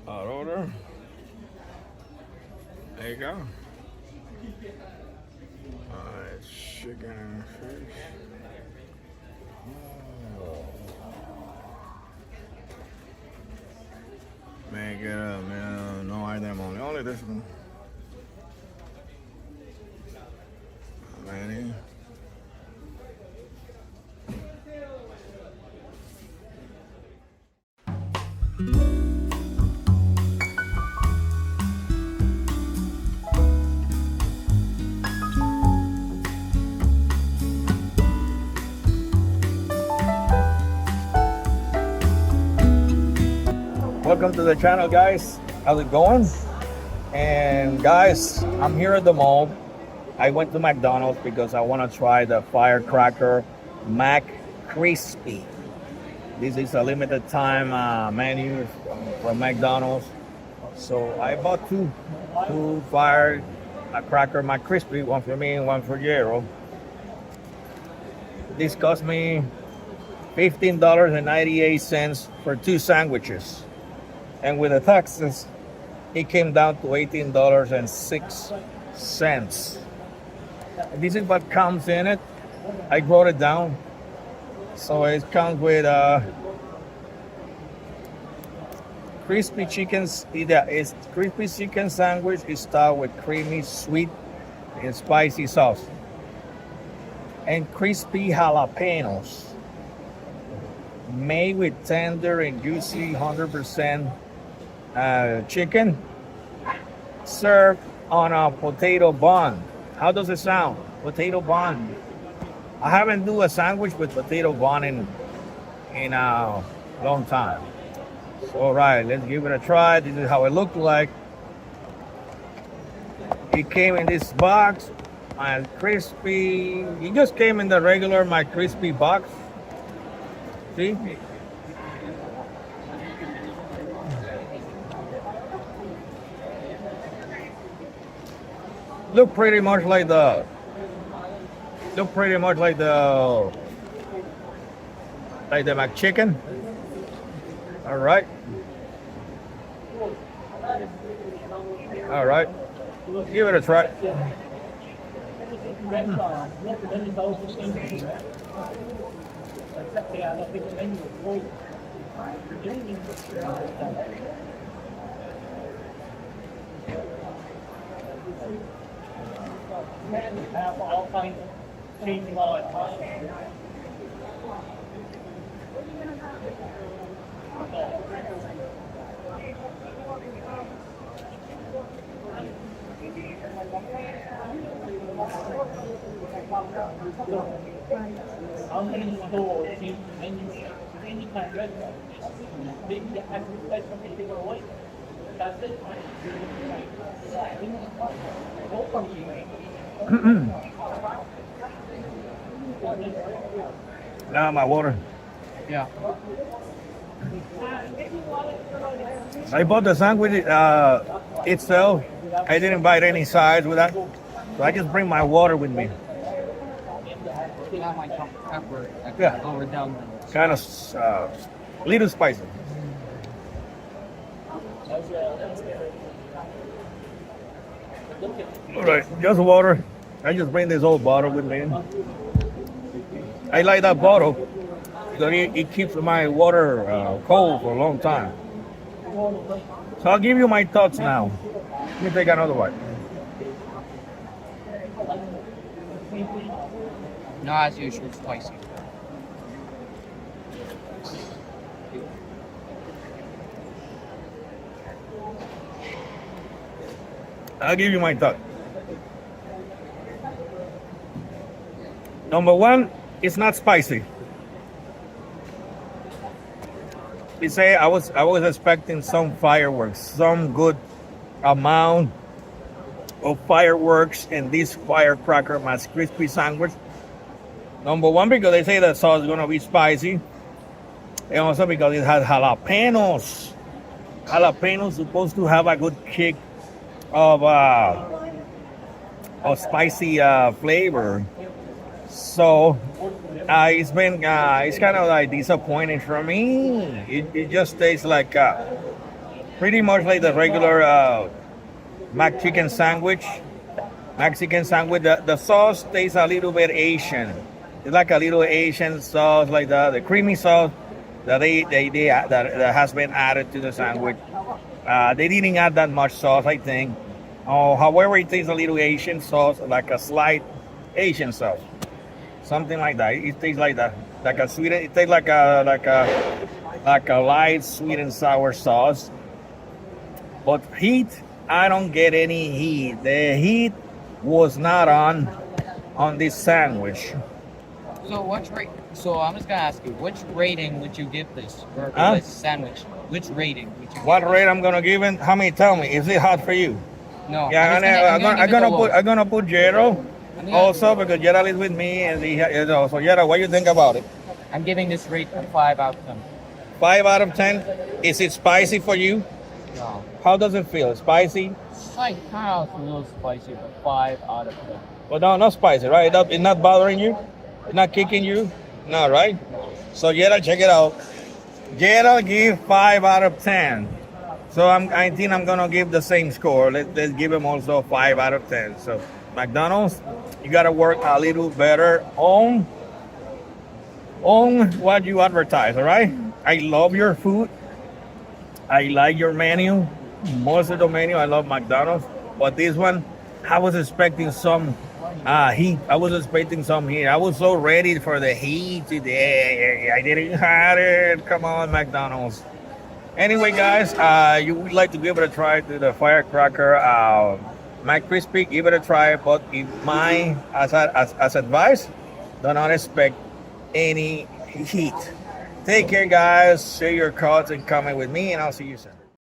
Hot order. There you go. Alright, chicken and fish. Oh. Make it up, man. No item only this one. Manny. Welcome to the channel, guys. How's it going? And guys, I'm here at the mall. I went to McDonald's because I want to try the Firecracker McCrispy. This is a limited time menu from McDonald's. So I bought two Firecracker McCrispy, one for me and one for Jero. This cost me $15.98 for two sandwiches. And with the taxes, it came down to $18.06. This is what comes in it. I wrote it down. So it comes with crispy chickens. It's crispy chicken sandwich is topped with creamy, sweet, and spicy sauce, and crispy jalapenos, made with tender and juicy 100% chicken, served on a potato bun. How does it sound? Potato bun. I haven't do a sandwich with potato bun in a long time. So, all right, let's give it a try. This is how it looked like. It came in this box, my crispy. It just came in the regular my crispy box. See? Look pretty much like the McChicken. All right. Give it a try. Have all kinds of changing laws. How many stores any kind of restaurant? Maybe you have to let something away. That's it. Now my water. Yeah. I bought the sandwich itself. I didn't buy any sides with that. So I just bring my water with me. Yeah. Kind of little spicy. All right, just water. I just bring this old bottle with me. I like that bottle because it keeps my water cold for a long time. So I'll give you my thoughts now. Let me take another one. No, as usual, spicy. I'll give you my thought. Number one, it's not spicy. You say I was expecting some fireworks, some good amount of fireworks in this Firecracker McCrispy sandwich. Number one, because they say the sauce is gonna be spicy, and also because it has jalapenos. Jalapenos supposed to have a good kick of spicy flavor. So it's kind of like disappointing for me. It just tastes like Pretty much like the regular mac chicken sandwich. Mexican sandwich. The sauce tastes a little bit Asian. It's like a little Asian sauce, like the creamy sauce that that has been added to the sandwich. They didn't add that much sauce, I think. Oh, however, it tastes a little Asian sauce, like a slight Asian sauce, something like that. It tastes like that, like a sweet. It tastes like a light sweet and sour sauce. But heat, I don't get any heat. The heat was not on this sandwich. So what rate? So I'm just gonna ask you, which rating would you give this for Huh? this sandwich? Which rating would you? What give rate I'm gonna give it? How many? Tell me, is it hot for you? This? No. Yeah, I'm gonna put Gerald I'm also because Gerald is with me, and so Gerald, what do you think about it? I'm giving this rate a 5 out of 10. 5 out of 10. Is it spicy for you? No. How does it feel? Spicy? It's like kind of a little spicy, but 5 out of 10. Well, no, not spicy, right? It's not bothering you? It's not kicking you? No, right? So Gerald, check it out. Gerald give 5 out of 10. So I think I'm gonna give the same score. Let's give him also 5 out of 10. So McDonald's, you gotta work a little better on what you advertise, all right? I love your food. I like your menu. Most of the menu, I love McDonald's. But this one, I was expecting some heat. I was expecting some heat. I was so ready for the heat today. I didn't have it. Come on, McDonald's. Anyway, guys, you would like to give it a try to the firecracker McCrispy, give it a try. But as advice, do not expect any heat. Take care, guys. Share your thoughts and comment with me, and I'll see you soon.